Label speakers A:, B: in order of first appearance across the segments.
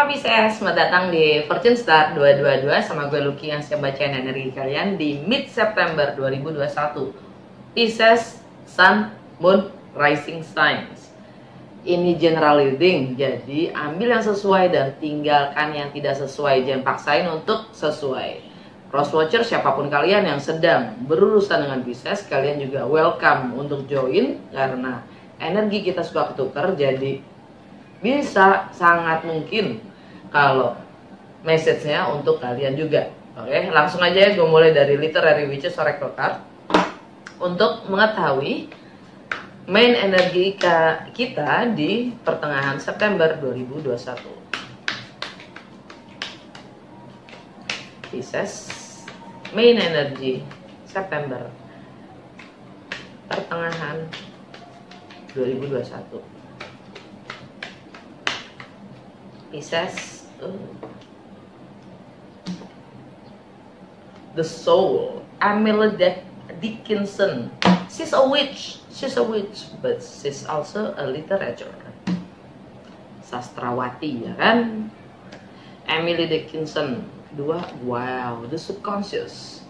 A: Halo Pisces, selamat datang di Fortune Star 222 sama gue Lucky yang siap bacain energi kalian di mid September 2021. Pisces, Sun, Moon, Rising Signs. Ini general reading, jadi ambil yang sesuai dan tinggalkan yang tidak sesuai. Jangan paksain untuk sesuai. Cross Watcher, siapapun kalian yang sedang berurusan dengan Pisces, kalian juga welcome untuk join karena energi kita suka ketukar, jadi bisa sangat mungkin kalau message-nya untuk kalian juga. Oke, langsung aja ya, gue mulai dari Literary Witches Oracle Card untuk mengetahui main energi kita di pertengahan September 2021. Pisces, main energi September pertengahan 2021. Pisces, The Soul, Amelia Dickinson. She's a witch, but she's also a literature. Sastrawati, ya kan? Emily Dickinson. Kedua, wow, The Subconscious.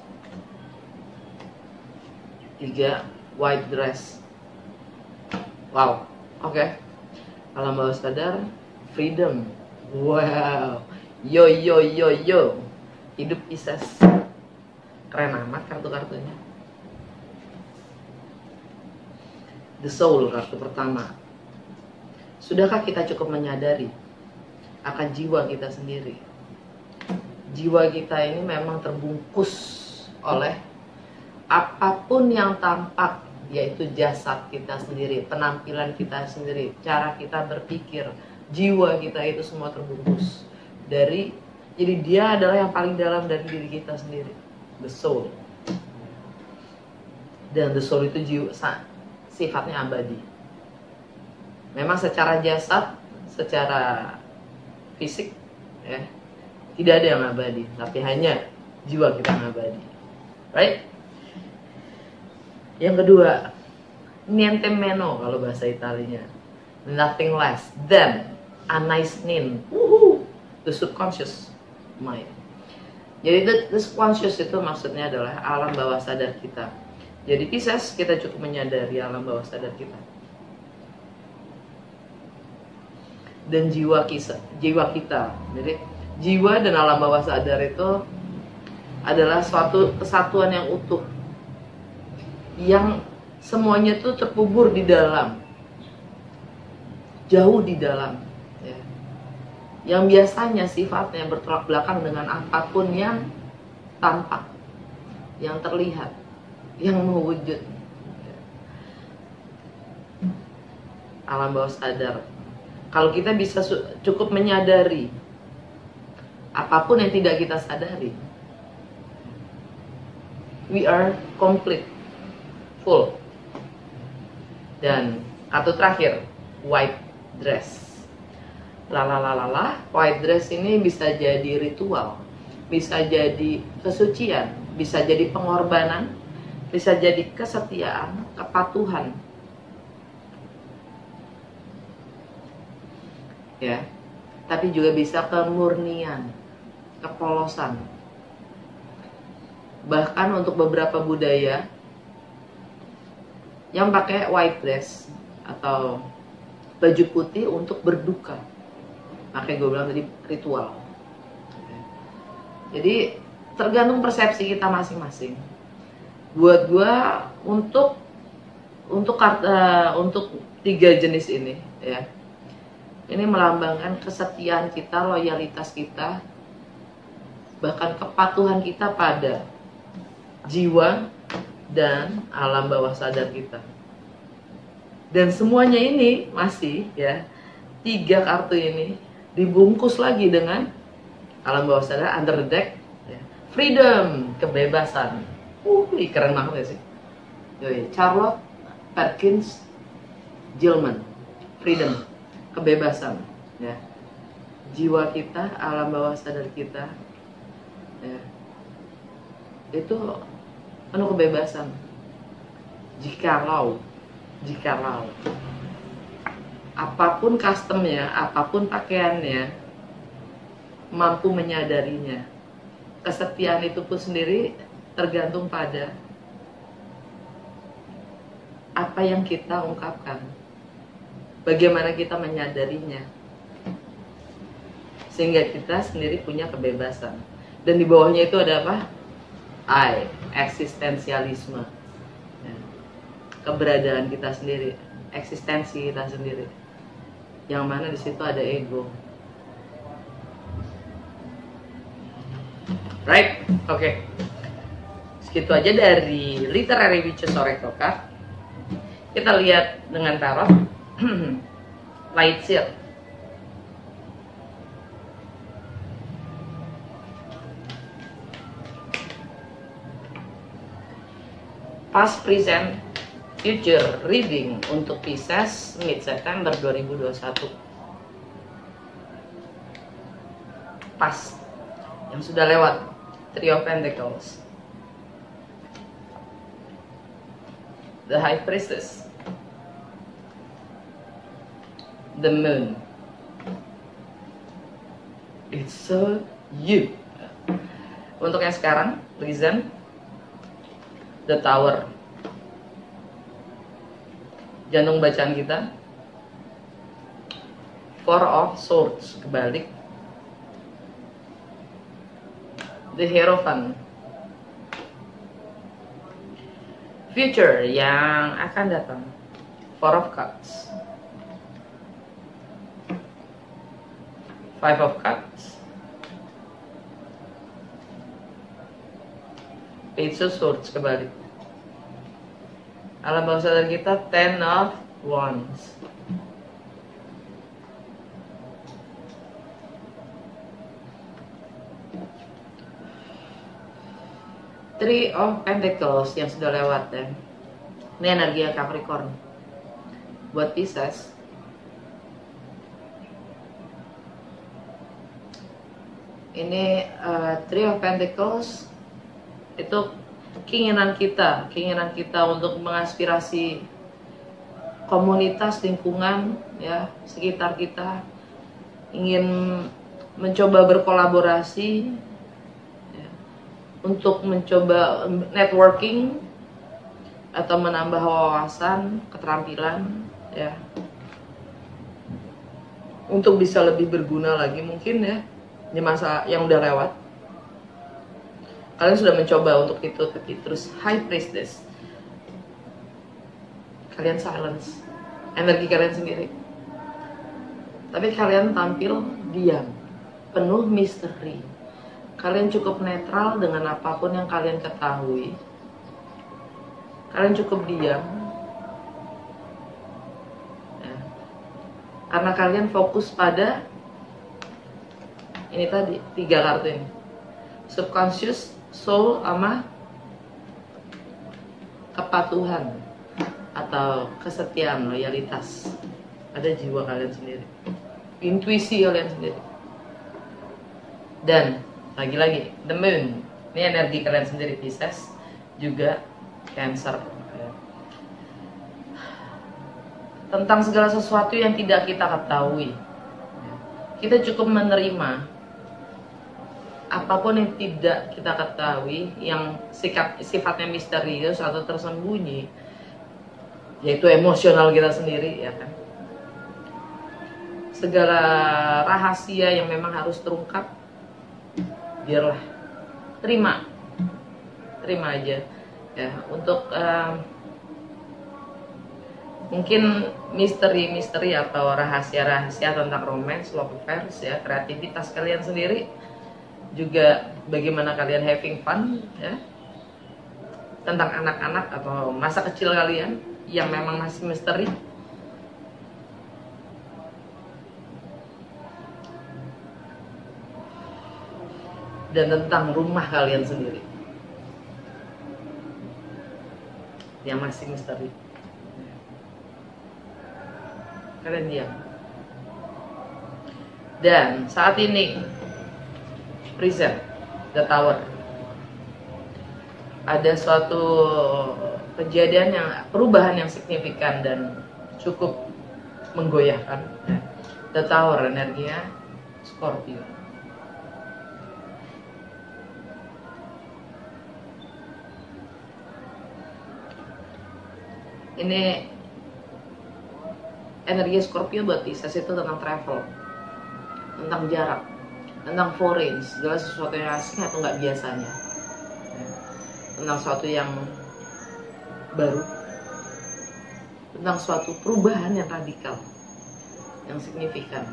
A: Tiga, White Dress. Wow, oke. Alam bawah sadar, Freedom. Wow, yo, hidup Pisces. Keren amat kartu-kartunya. The Soul, kartu pertama. Sudahkah kita cukup menyadari akan jiwa kita sendiri? Jiwa kita ini memang terbungkus oleh apapun yang tampak, yaitu jasad kita sendiri, penampilan kita sendiri, cara kita berpikir. Jiwa kita itu semua terbungkus dari, jadi dia adalah yang paling dalam dari diri kita sendiri, the soul. Dan the soul itu jiwa, sifatnya abadi. Memang secara jasad, secara fisik, ya, tidak ada yang abadi, tapi hanya jiwa kita yang abadi, right? Yang kedua, niente meno kalau bahasa Italinya, nothing less than a nice name. The subconscious mind. Jadi the subconscious itu maksudnya adalah alam bawah sadar kita. Jadi Pisces, kita cukup menyadari alam bawah sadar kita. Dan jiwa kita. Jadi jiwa dan alam bawah sadar itu adalah suatu kesatuan yang utuh, yang semuanya itu terkubur di dalam, jauh di dalam, ya. Yang biasanya sifatnya bertolak belakang dengan apapun yang tampak, yang terlihat, yang mewujud. Alam bawah sadar. Kalau kita bisa cukup menyadari apapun yang tidak kita sadari, we are complete, full. Dan kartu terakhir, white dress. White dress ini bisa jadi ritual, bisa jadi kesucian, bisa jadi pengorbanan, bisa jadi kesetiaan, kepatuhan. Ya, tapi juga bisa kemurnian, kepolosan. Bahkan untuk beberapa budaya yang pakai white dress atau baju putih untuk berduka, makanya gue bilang tadi ritual. Jadi tergantung persepsi kita masing-masing. Buat gue untuk tiga jenis ini, ya, ini melambangkan kesetiaan kita, loyalitas kita, bahkan kepatuhan kita pada jiwa dan alam bawah sadar kita. Dan semuanya ini masih, ya, tiga kartu ini dibungkus lagi dengan alam bawah sadar, under the deck, ya. Freedom, kebebasan. Keren banget ya sih. Yoi, Charlotte Perkins Gilman, freedom, kebebasan, ya. Jiwa kita, alam bawah sadar kita, ya, itu penuh kebebasan. Jikalau apapun customnya, apapun pakaiannya, mampu menyadarinya. Kesetiaan itu pun sendiri tergantung pada apa yang kita ungkapkan, bagaimana kita menyadarinya, sehingga kita sendiri punya kebebasan. Dan di bawahnya itu ada apa? I, eksistensialisme, ya, keberadaan kita sendiri, eksistensi kita sendiri, yang mana di situ ada ego. Right? Oke. Segitu aja dari Literary Witches Oracle Card. Kita lihat dengan tarot Light Seer. Past, present, future reading untuk Pisces mid September 2021. Past, yang sudah lewat, Three of Pentacles, the High Priestess, the Moon. It's so you. Untuk yang sekarang, present, the Tower. Jantung bacaan kita, Four of Swords, kebalik, the Hierophant. Future, yang akan datang, Four of Cups, Five of Cups, Page of Swords, kebalik. Alam bawah sadar kita, Ten of Wands. Three of Pentacles yang sudah lewat ya. Ini energi yang Capricorn. Buat Pisces, ini Three of Pentacles itu keinginan kita untuk mengaspirasi komunitas, lingkungan ya sekitar kita, ingin mencoba berkolaborasi ya, untuk mencoba networking atau menambah wawasan, keterampilan ya, untuk bisa lebih berguna lagi mungkin ya di masa yang udah lewat. Kalian sudah mencoba untuk itu, tapi terus High Priestess, kalian silence energi kalian sendiri, tapi kalian tampil diam, penuh misteri. Kalian cukup netral dengan apapun yang kalian ketahui. Kalian cukup diam ya, karena kalian fokus pada ini tadi, 3 kartu ini, subconscious, soul, sama kepatuhan atau kesetiaan, loyalitas pada jiwa kalian sendiri, intuisi kalian sendiri. Dan lagi-lagi the Moon, ini energi kalian sendiri Pisces, juga Cancer, tentang segala sesuatu yang tidak kita ketahui. Kita cukup menerima apapun yang tidak kita ketahui, yang sifatnya misterius atau tersembunyi, yaitu emosional kita sendiri ya kan. Segala rahasia yang memang harus terungkap, biarlah terima aja ya. Untuk mungkin misteri atau rahasia tentang romance, love affairs ya, kreativitas kalian sendiri, juga bagaimana kalian having fun ya, tentang anak-anak atau masa kecil kalian yang memang masih misteri. Dan tentang rumah kalian sendiri yang masih misteri. Kalian diam. Dan saat ini present, the Tower, ada suatu kejadian yang perubahan yang signifikan dan cukup menggoyahkan. The Tower energinya Scorpio. Ini energi Scorpio buat Pisces itu tentang travel, tentang jarak, tentang foreign, segala sesuatu yang asing atau nggak biasanya, tentang sesuatu yang baru, tentang suatu perubahan yang radikal, yang signifikan,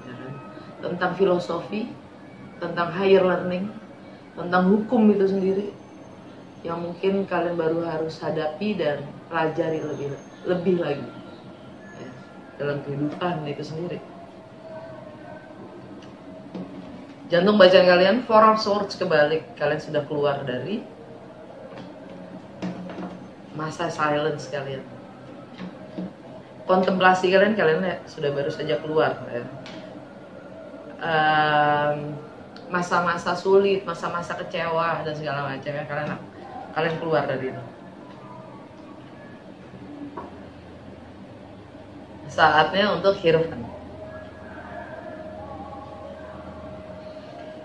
A: ya kan? Tentang filosofi, tentang higher learning, tentang hukum itu sendiri yang mungkin kalian baru harus hadapi dan pelajari lebih lagi, ya, dalam kehidupan itu sendiri. Jantung bacaan kalian Four of Swords kebalik, kalian sudah keluar dari masa silence kalian. Kontemplasi kalian ya, sudah baru saja keluar, ya. Masa-masa sulit, masa-masa kecewa dan segala macam, ya, kalian keluar dari itu. Saatnya untuk Hierophant.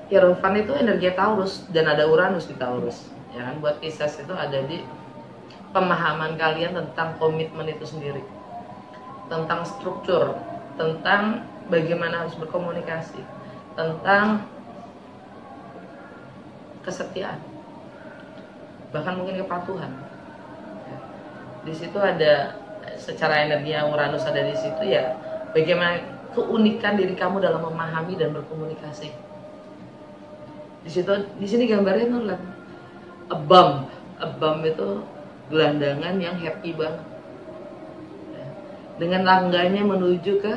A: Hierophant itu energi Taurus dan ada Uranus di Taurus, ya kan? Buat Pisces itu ada di pemahaman kalian tentang komitmen itu sendiri, tentang struktur, tentang bagaimana harus berkomunikasi, tentang kesetiaan, bahkan mungkin kepatuhan. Di situ ada secara energi yang Uranus ada di situ, ya, bagaimana keunikan diri kamu dalam memahami dan berkomunikasi. Di sini gambarnya tuh a bump itu gelandangan yang happy banget, dengan tangganya menuju ke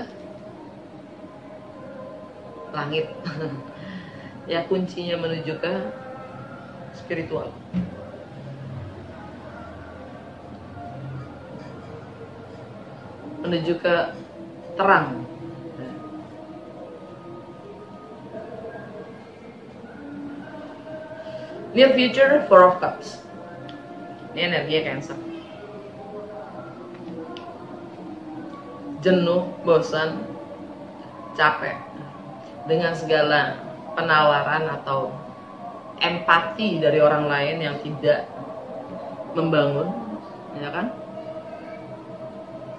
A: langit. Ya, kuncinya menuju ke spiritual. Menuju ke terang. Near future, Four of Cups. Ini energi Cancer. Jenuh, bosan, capek dengan segala penawaran atau empati dari orang lain yang tidak membangun, ya kan?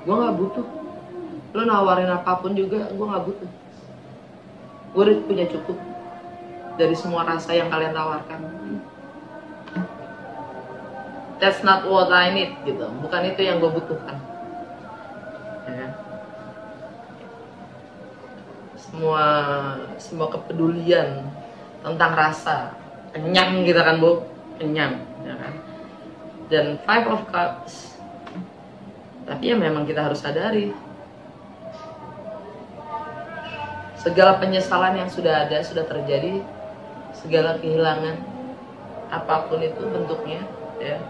A: Gue nggak butuh. Lo nawarin apapun juga, gue nggak butuh. Gue udah punya cukup dari semua rasa yang kalian tawarkan. That's not what I need, gitu. Bukan itu yang gue butuhkan. Ya kan? Semua kepedulian tentang rasa, kenyang kita kan, Bu, kenyang, ya kan? Dan Five of Cups. Tapi ya memang kita harus sadari segala penyesalan yang sudah ada, sudah terjadi, segala kehilangan apapun itu bentuknya, ya,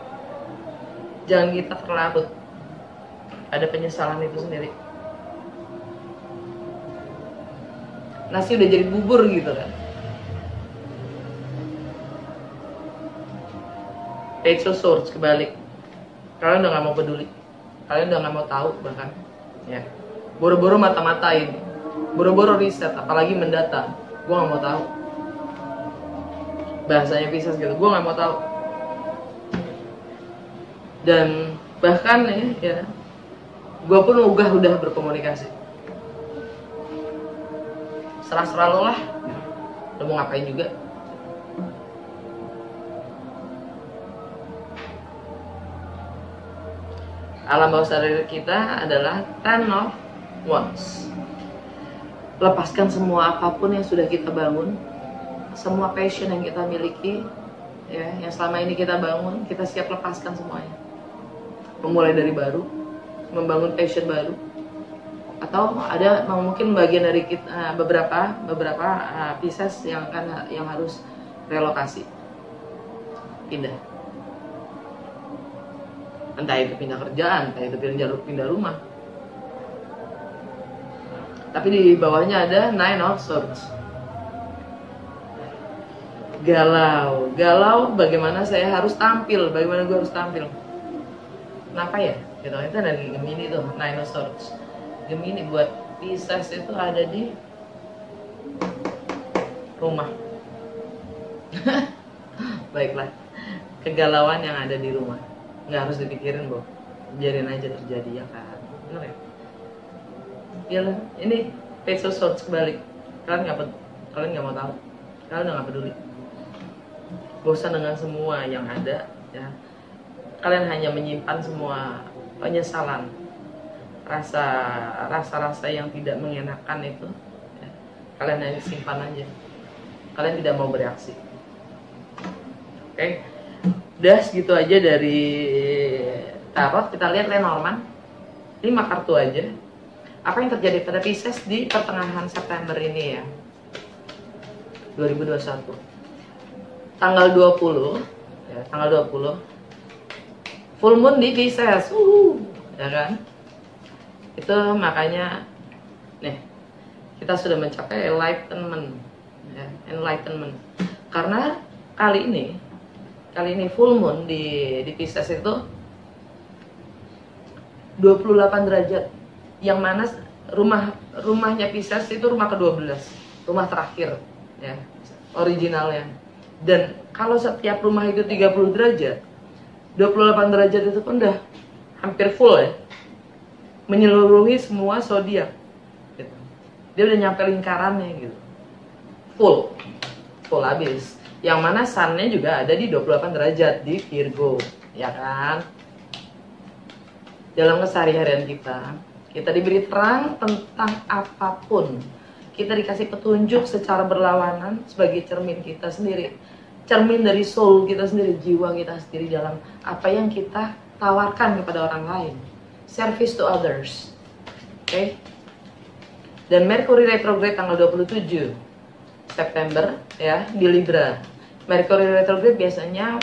A: jangan kita terlarut ada penyesalan itu sendiri. Nasi udah jadi bubur gitu kan. Page of Swords kebalik, kalian udah gak mau peduli, kalian udah gak mau tahu, bahkan, ya, boro-boro mata-matain, boro-boro riset, apalagi mendata. Gue gak mau tahu. Bahasanya Pisces gitu, gue gak mau tahu. Dan bahkan ya gue pun udah berkomunikasi. Serah-serah lo lah, lo mau ngapain juga. Alam bawah sadar kita adalah Ten of Wands. Lepaskan semua apapun yang sudah kita bangun, semua passion yang kita miliki, ya, yang selama ini kita bangun, kita siap lepaskan semuanya. Memulai dari baru, membangun passion baru, atau ada mungkin bagian dari kita, beberapa Pisces yang harus relokasi, pindah. Entah itu pindah kerjaan, entah itu pindah rumah. Tapi di bawahnya ada Nine of Swords. Galau bagaimana saya harus tampil, bagaimana gue harus tampil. Kenapa ya? Gitu, itu ada di Gemini tuh, Nine of Swords. Gemini buat Pisces itu ada di rumah. Baiklah, kegalauan yang ada di rumah nggak harus dipikirin, Bo. biarin aja terjadi ya kan, bener ya? Iya lah, ini Pegasus kebalik. Kalian nggak mau tahu, kalian udah nggak peduli, bosan dengan semua yang ada ya. Kalian hanya menyimpan semua penyesalan, rasa yang tidak mengenakan itu ya. Kalian hanya simpan aja, kalian tidak mau bereaksi. Oke, udah segitu aja dari tarot. Kita lihat Lenormand 5 kartu aja. Apa yang terjadi pada Pisces di pertengahan September ini ya, 2021. Tanggal 20 ya, tanggal 20 full moon di Pisces. Ya kan? Itu makanya nih, kita sudah mencapai enlightenment ya, enlightenment. Rumah kali ini full moon di Pisces itu 28 derajat, yang mana rumahnya Pisces itu rumah ke-12, rumah terakhir ya, originalnya. Dan kalau setiap rumah itu 30 derajat, 28 derajat itu pun udah hampir full ya, menyeluruhi semua zodiak gitu. Dia udah nyampe lingkarannya gitu, full habis. Yang mana sun-nya juga ada di 28 derajat di Virgo, ya kan? Dalam keseharian kita diberi terang tentang apapun. Kita dikasih petunjuk secara berlawanan sebagai cermin kita sendiri. Cermin dari soul kita sendiri, jiwa kita sendiri dalam apa yang kita tawarkan kepada orang lain. Service to others. Oke? Dan Mercury retrograde tanggal 27 September ya di Libra. Mercury retrograde biasanya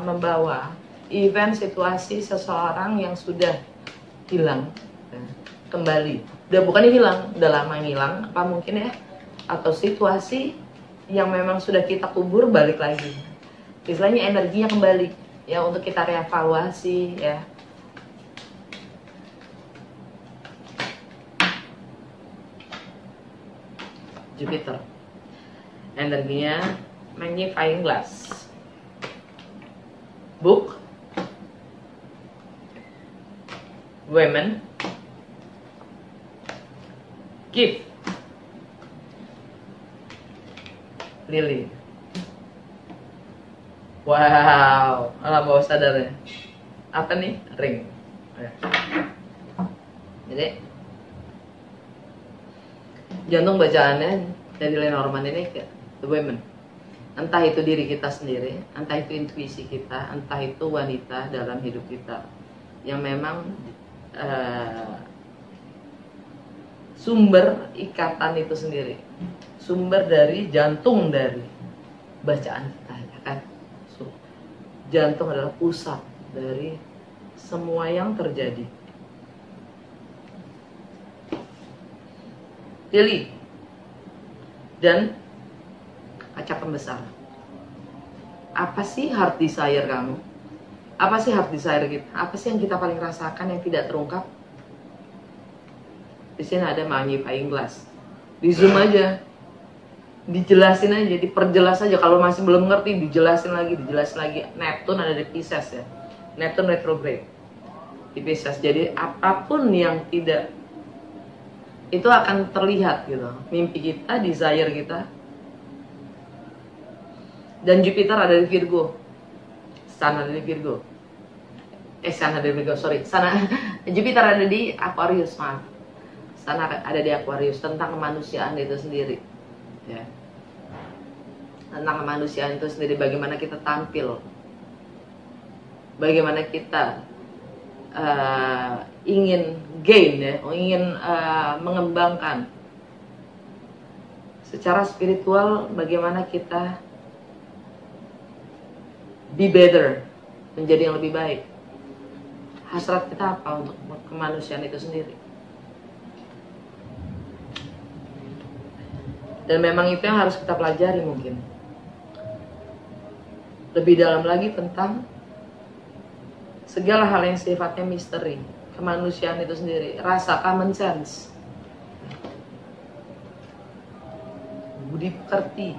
A: membawa event situasi seseorang yang sudah hilang kembali. Udah bukan hilang, udah lama hilang apa mungkin ya, atau situasi yang memang sudah kita kubur balik lagi. Istilahnya energinya kembali ya, untuk kita reevaluasi ya. Jupiter energinya magnifying glass, book, women, gift, lily. Wow, alam bawah sadar ya. Apa nih? Ring. Jadi jantung bacaannya dari Lenormand ini ke the women. Entah itu diri kita sendiri, entah itu intuisi kita, entah itu wanita dalam hidup kita yang memang sumber ikatan itu sendiri, sumber dari jantung dari bacaan kita ya kan. Jantung adalah pusat dari semua yang terjadi. Pilih dan kaca pembesar. Apa sih heart desire kamu? Apa sih heart desire kita? Apa sih yang kita paling rasakan yang tidak terungkap? Di sini ada magnifying glass. Di zoom aja, dijelasin aja, diperjelas aja. Kalau masih belum ngerti, dijelasin lagi. Neptune ada di Pisces ya. Neptune retrograde di Pisces. Jadi apapun yang tidak, itu akan terlihat gitu. Mimpi kita, desire kita. Dan Jupiter ada di Virgo. Sun ada di Virgo. Sun ada di Virgo, sorry. Jupiter ada di Aquarius, maaf. Sun ada di Aquarius, tentang kemanusiaan itu sendiri. Ya. Tentang kemanusiaan itu sendiri, bagaimana kita tampil. Bagaimana kita ingin gain ya, ingin mengembangkan secara spiritual, bagaimana kita be better, menjadi yang lebih baik. Hasrat kita apa untuk kemanusiaan itu sendiri. Dan memang itu yang harus kita pelajari mungkin. Lebih dalam lagi tentang segala hal yang sifatnya misteri, kemanusiaan itu sendiri, rasa common sense, budi pekerti.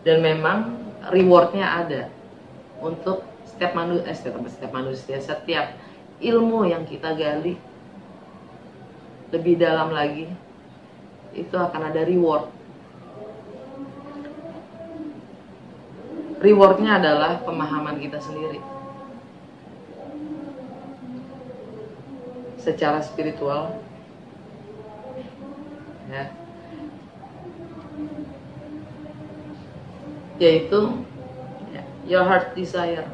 A: Dan memang rewardnya ada untuk setiap manusia, setiap ilmu yang kita gali lebih dalam lagi, itu akan ada reward. Rewardnya adalah pemahaman kita sendiri secara spiritual, ya, yaitu your heart desire.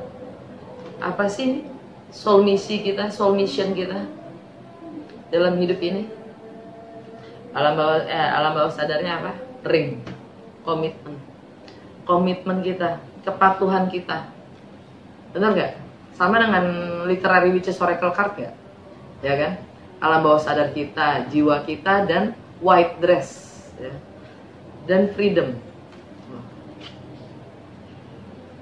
A: Apa sih soul mission kita dalam hidup ini? Alam bawah sadarnya apa? Ring, komitmen kita, kepatuhan kita. Benar nggak? Sama dengan literary witches oracle card nggak? Ya kan? Alam bawah sadar kita, jiwa kita, dan white dress, ya. Dan freedom.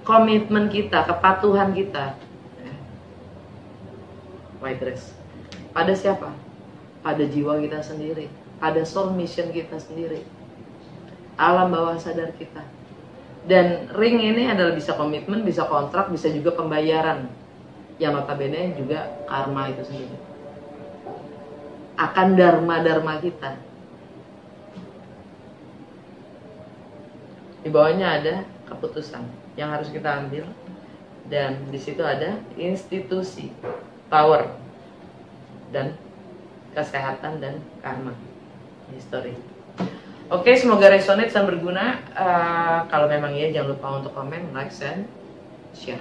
A: Komitmen kita, kepatuhan kita, ya. White dress. Pada siapa? Pada jiwa kita sendiri, pada soul mission kita sendiri, alam bawah sadar kita. Dan ring ini adalah bisa komitmen, bisa kontrak, bisa juga pembayaran, yang notabene juga karma itu sendiri, akan dharma kita. Di bawahnya ada keputusan yang harus kita ambil, dan di situ ada institusi, power, dan kesehatan, dan karma, history. Oke, semoga resonate dan berguna. Kalau memang iya, jangan lupa untuk komen, like, share.